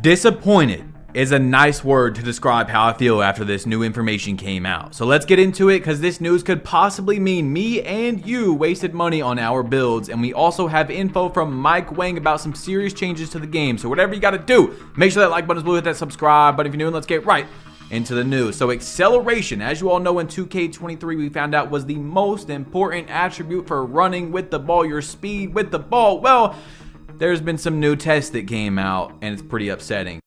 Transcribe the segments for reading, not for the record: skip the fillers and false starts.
Disappointed is a nice word to describe how I feel after this new information came out. So let's get into it, because this news could possibly mean me and you wasted money on our builds, and we also have info from Mike Wang about some serious changes to the game. So whatever you got to do, make sure that like button is blue, hit that subscribe button if you're new, and let's get right into the news. So acceleration, as you all know, in 2K23 we found out was the most important attribute for running with the ball, your speed with the ball. Well, there's been some new tests that came out, and it's pretty upsetting.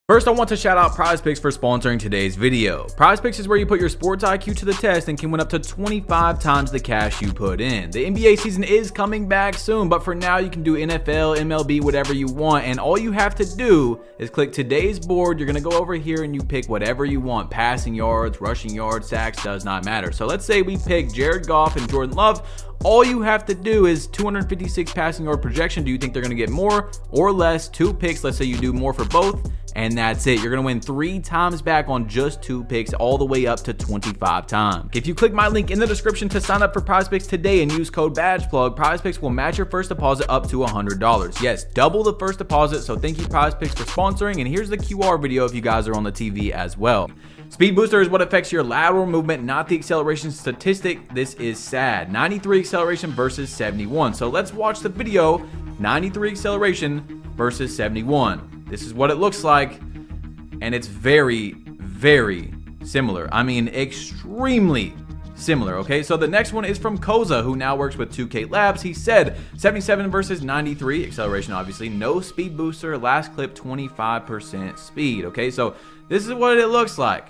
First, I want to shout out PrizePicks for sponsoring today's video. PrizePicks is where you put your sports IQ to the test and can win up to 25 times the cash you put in. The NBA season is coming back soon, but for now you can do NFL, MLB, whatever you want, and all you have to do is click today's board. You're going to go over here and you pick whatever you want. Passing yards, rushing yards, sacks, does not matter. So let's say we pick Jared Goff and Jordan Love. All you have to do is 256 passing yard projection. Do you think they're going to get more or less? 2 picks. Let's say you do more for both, and that's it. You're going to win 3 times back on just 2 picks, all the way up to 25 times. If you click my link in the description to sign up for PrizePicks today and use code BadgePlug, PrizePicks will match your first deposit up to $100. Yes, double the first deposit. So thank you, PrizePicks, for sponsoring. And here's the QR video if you guys are on the TV as well. Speed booster is what affects your lateral movement, not the acceleration statistic. This is sad. 93 acceleration versus 71. So let's watch the video. 93 acceleration versus 71. This is what it looks like, and it's very, very similar. I mean, extremely similar. Okay, so the next one is from Koza, who now works with 2K Labs. He said 77 versus 93 acceleration, obviously no speed booster. Last clip 25% speed. Okay, so this is what it looks like,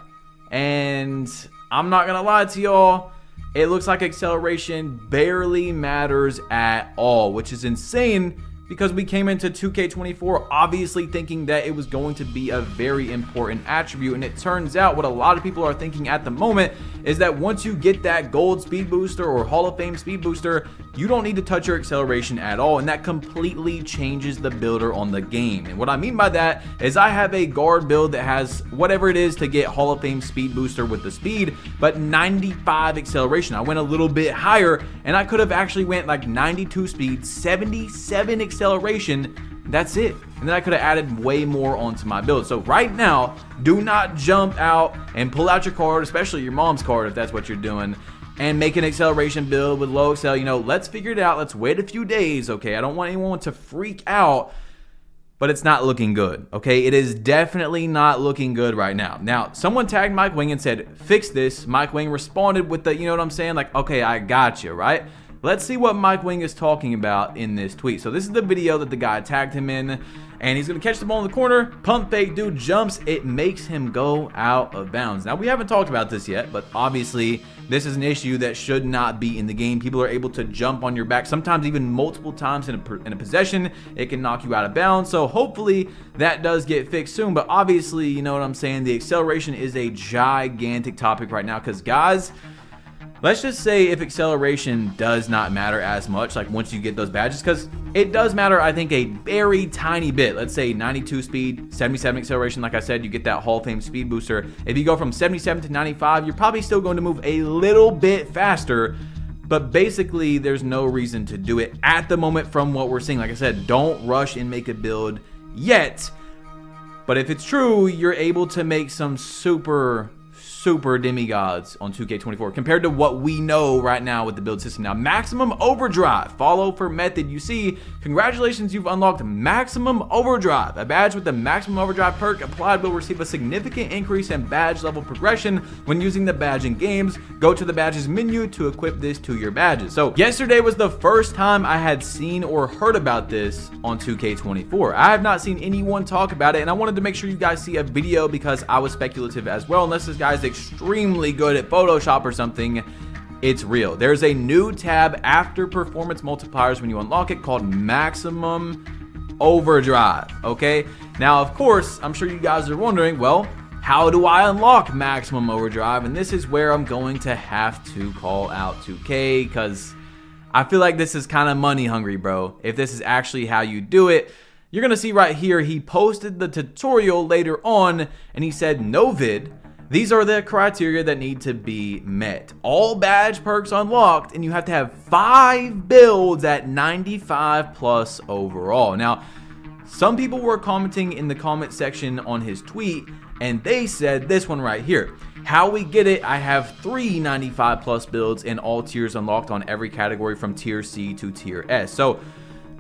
and I'm not gonna lie to y'all, it looks like acceleration barely matters at all, which is insane, because we came into 2K24 obviously thinking that it was going to be a very important attribute, and it turns out what a lot of people are thinking at the moment is that once you get that gold speed booster or Hall of Fame speed booster, you don't need to touch your acceleration at all, and that completely changes the builder on the game. And what I mean by that is I have a guard build that has whatever it is to get Hall of Fame speed booster with the speed, but 95 acceleration. I went a little bit higher, and I could have actually went like 92 speed, 77 acceleration. That's it. And then I could have added way more onto my build. So right now, do not jump out and pull out your card, especially your mom's card if that's what you're doing, and make an acceleration build with low accel. You know, let's figure it out. Let's wait a few days, okay? I don't want anyone to freak out, but it's not looking good, okay? It is definitely not looking good right now. Now, someone tagged Mike Wang and said, fix this. Mike Wang responded with the, you know what I'm saying? Like, okay, I got you, right? Let's see what Mike Wang is talking about in this tweet. So this is the video that the guy tagged him in, and he's going to catch the ball in the corner, pump fake, dude jumps, it makes him go out of bounds. Now, we haven't talked about this yet, but obviously this is an issue that should not be in the game. People are able to jump on your back, sometimes even multiple times in a possession. It can knock you out of bounds, so hopefully that does get fixed soon. But obviously, you know what I'm saying, the acceleration is a gigantic topic right now, because guys, let's just say if acceleration does not matter as much, like once you get those badges, because it does matter, I think, a very tiny bit. Let's say 92 speed, 77 acceleration. Like I said, you get that Hall of Fame speed booster. If you go from 77 to 95, you're probably still going to move a little bit faster, but basically there's no reason to do it at the moment from what we're seeing. Like I said, don't rush and make a build yet, but if it's true, you're able to make some super demigods on 2K24 compared to what we know right now with the build system. Now, Maximum Overdrive, follow for method. You see, congratulations, you've unlocked Maximum Overdrive. A badge with the Maximum Overdrive perk applied will receive a significant increase in badge level progression when using the badge in games. Go to the badges menu to equip this to your badges. So yesterday was the first time I had seen or heard about this on 2K24. I have not seen anyone talk about it, and I wanted to make sure you guys see a video because I was speculative as well. Unless this guy's extremely good at Photoshop or something, it's real. There's a new tab after performance multipliers when you unlock it called Maximum Overdrive. Okay, now of course I'm sure you guys are wondering, well, how do I unlock Maximum Overdrive? And this is where I'm going to have to call out 2K, because I feel like this is kind of money hungry, bro. If this is actually how you do it, you're gonna see right here, he posted the tutorial later on and he said, no vid, these are the criteria that need to be met. All badge perks unlocked, and you have to have 5 builds at 95 plus overall. Now, some people were commenting in the comment section on his tweet, and they said this one right here. How we get it, I have 3 95 plus builds in all tiers unlocked on every category from tier C to tier S. So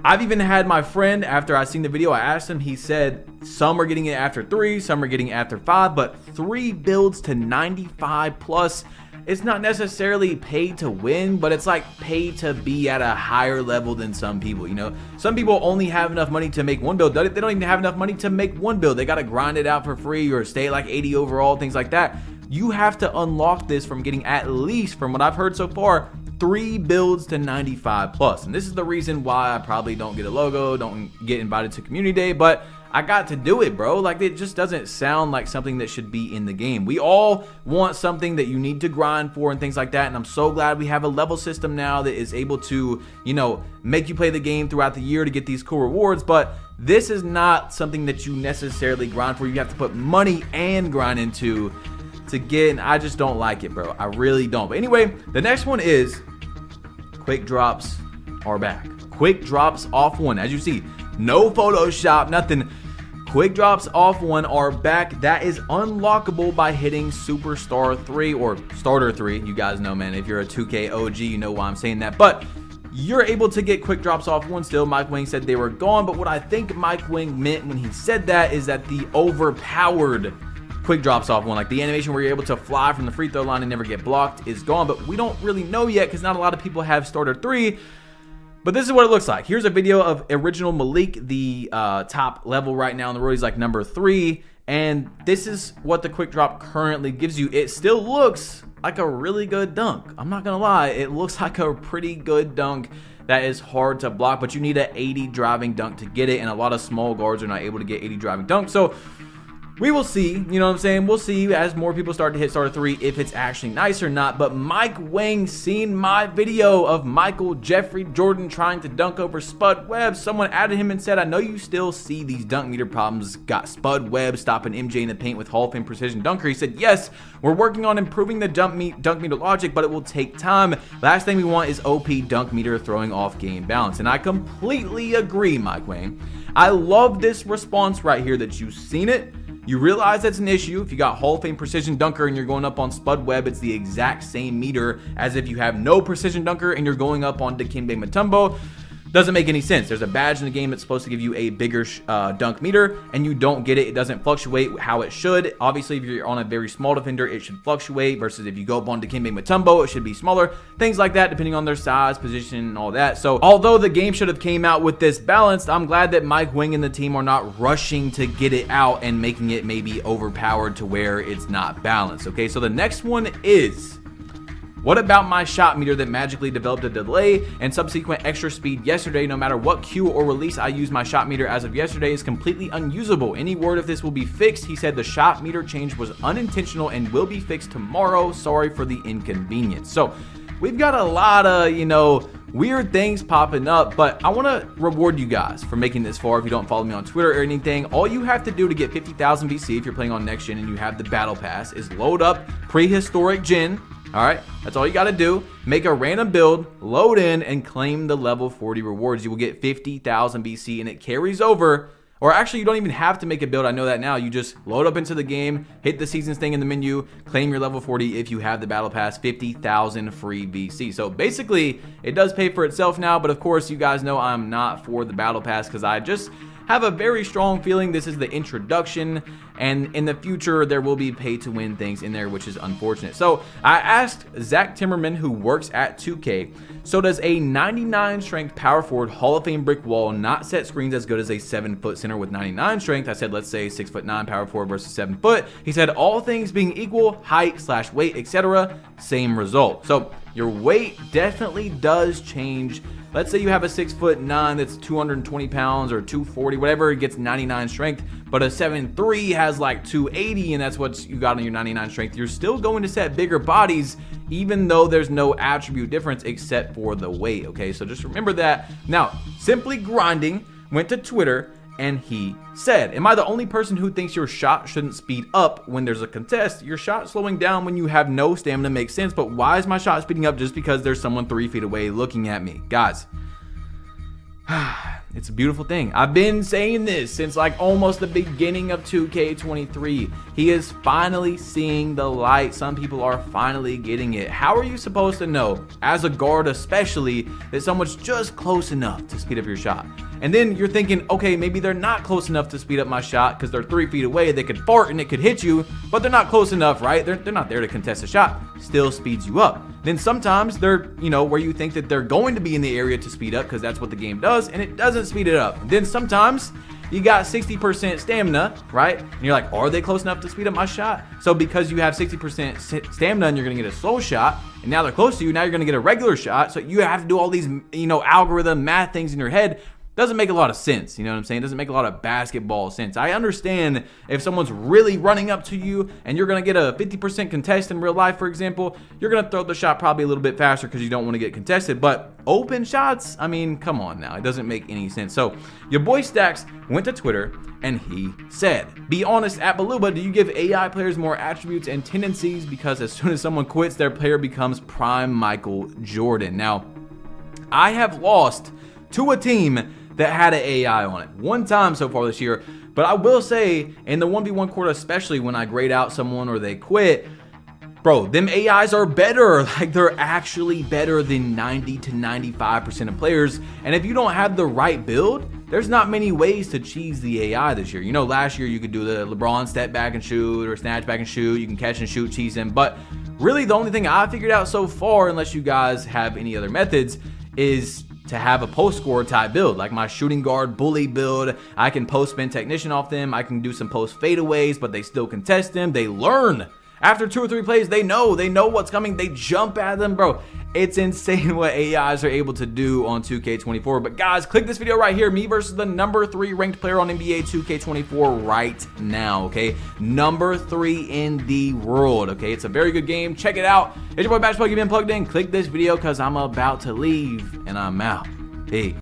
I've even had my friend, after I seen the video, I asked him, he said some are getting it after 3, some are getting it after 5, but 3 builds to 95 plus, it's not necessarily paid to win, but it's like paid to be at a higher level than some people. You know, some people only have enough money to make one build. They don't even have enough money to make one build. They got to grind it out for free or stay at like 80 overall, things like that. You have to unlock this from getting, at least from what I've heard so far, 3 builds to 95 plus. And this is the reason why I probably don't get a logo, don't get invited to community day, but I got to do it, bro. Like, it just doesn't sound like something that should be in the game. We all want something that you need to grind for and things like that, and I'm so glad we have a level system now that is able to, you know, make you play the game throughout the year to get these cool rewards. But this is not something that you necessarily grind for. You have to put money and grind into to get, and I just don't like it, bro. I really don't. But anyway, the next one is quick drops are back. Quick drops off 1. As you see, no Photoshop, nothing. Quick drops off 1 are back. That is unlockable by hitting Superstar 3 or Starter 3. You guys know, man, if you're a 2K OG, you know why I'm saying that. But you're able to get quick drops off 1 still. Mike Wang said they were gone, but what I think Mike Wang meant when he said that is that the overpowered quick drops off 1, like the animation where you're able to fly from the free throw line and never get blocked, is gone. But we don't really know yet because not a lot of people have Starter 3. But this is what it looks like. Here's a video of Original Malik, the top level right now in the world. He's like number 3. And this is what the quick drop currently gives you. It still looks like a really good dunk. I'm not going to lie. It looks like a pretty good dunk that is hard to block. But you need an 80 driving dunk to get it. And a lot of small guards are not able to get 80 driving dunk. So we will see, you know what I'm saying? We'll see as more people start to hit Starter 3 if it's actually nice or not. But Mike Wang seen my video of Michael Jeffrey Jordan trying to dunk over Spud Webb. Someone added him and said, I know you still see these dunk meter problems. Got Spud Webb stopping MJ in the paint with Hall of Fame precision dunker. He said, yes, we're working on improving the dunk meter logic, but it will take time. Last thing we want is OP dunk meter throwing off game balance. And I completely agree, Mike Wang. I love this response right here that you've seen it. You realize that's an issue. If you got Hall of Fame precision dunker and you're going up on Spud Webb, it's the exact same meter as if you have no precision dunker and you're going up on Dikembe Mutombo. Doesn't make any sense. There's a badge in the game that's supposed to give you a bigger dunk meter, and you don't get it. It doesn't fluctuate how it should. Obviously, if you're on a very small defender, it should fluctuate, versus if you go up on Dikembe Mutombo, it should be smaller. Things like that, depending on their size, position, and all that. So, although the game should have came out with this balanced, I'm glad that Mike Wang and the team are not rushing to get it out and making it maybe overpowered to where it's not balanced. Okay, so the next one is, what about my shot meter that magically developed a delay and subsequent extra speed yesterday? No matter what queue or release I use, my shot meter as of yesterday is completely unusable. Any word if this will be fixed? He said the shot meter change was unintentional and will be fixed tomorrow. Sorry for the inconvenience. So we've got a lot of, you know, weird things popping up, but I want to reward you guys for making this far. If you don't follow me on Twitter or anything, all you have to do to get 50,000 VC if you're playing on next gen and you have the battle pass is load up prehistoric gen. All right, that's all you got to do. Make a random build, load in, and claim the level 40 rewards. You will get 50,000 BC, and it carries over. Or actually, you don't even have to make a build. I know that now. You just load up into the game, hit the seasons thing in the menu, claim your level 40 if you have the battle pass, 50,000 free VC. So basically, it does pay for itself now. But of course, you guys know I'm not for the battle pass because I just have a very strong feeling this is the introduction, and in the future there will be pay to win things in there, which is unfortunate. So I asked Zach Timmerman, who works at 2K, so does a 99 strength power forward Hall of Fame brick wall not set screens as good as a 7-foot center with 99 strength? I said, let's say 6'9" power forward versus 7 foot. He said, all things being equal, height / weight, etc., same result. So your weight definitely does change. Let's say you have a 6'9" that's 220 pounds or 240, whatever, it gets 99 strength, but a 7'3" has like 280, and that's what you got on your 99 strength. You're still going to set bigger bodies, even though there's no attribute difference except for the weight, okay? So just remember that. Now, Simply Grinding went to Twitter, and he said, am I the only person who thinks your shot shouldn't speed up when there's a contest? Your shot slowing down when you have no stamina makes sense, but why is my shot speeding up just because there's someone 3 feet away looking at me? Guys, It's a beautiful thing. I've been saying this since like almost the beginning of 2K23. He is finally seeing the light. Some people are finally getting it. How are you supposed to know, as a guard especially, that someone's just close enough to speed up your shot? And then you're thinking, okay, maybe they're not close enough to speed up my shot because they're 3 feet away. They could fart and it could hit you, but they're not close enough, right? They're not there to contest a shot. Still speeds you up. Then sometimes they're, where you think that they're going to be in the area to speed up because that's what the game does, and it doesn't speed it up. Then sometimes you got 60% stamina, right? And you're like, are they close enough to speed up my shot? So because you have 60% stamina and you're gonna get a slow shot, and now they're close to you, now you're gonna get a regular shot. So you have to do all these, algorithm math things in your head. Doesn't make a lot of sense, you know what I'm saying? Doesn't make a lot of basketball sense. I understand if someone's really running up to you and you're going to get a 50% contest in real life, for example, you're going to throw the shot probably a little bit faster because you don't want to get contested. But open shots, I mean, come on now. It doesn't make any sense. So your boy Stacks went to Twitter and he said, be honest, at Baluba, do you give AI players more attributes and tendencies? Because as soon as someone quits, their player becomes prime Michael Jordan. Now, I have lost to a team that had an AI on it one time so far this year, but I will say in the 1v1 quarter, especially when I grade out someone or they quit, bro, them AIs are better. Like, they're actually better than 90 to 95% of players. And if you don't have the right build, there's not many ways to cheese the AI this year. Last year you could do the LeBron step back and shoot or snatch back and shoot. You can catch and shoot, cheese him. But really the only thing I figured out so far, unless you guys have any other methods, is to have a post scorer type build, like my shooting guard bully build. I can post spin technician off them. I can do some post fadeaways, but they still contest them. They learn after 2 or 3 plays. They know what's coming. They jump at them, bro. It's insane what AIs are able to do on 2K24. But guys, click this video right here. Me versus the number 3 ranked player on NBA 2K24 right now, okay? Number 3 in the world, okay? It's a very good game. Check it out. It's your boy Bash Plug. You've been plugged in. Click this video because I'm about to leave and I'm out. Peace.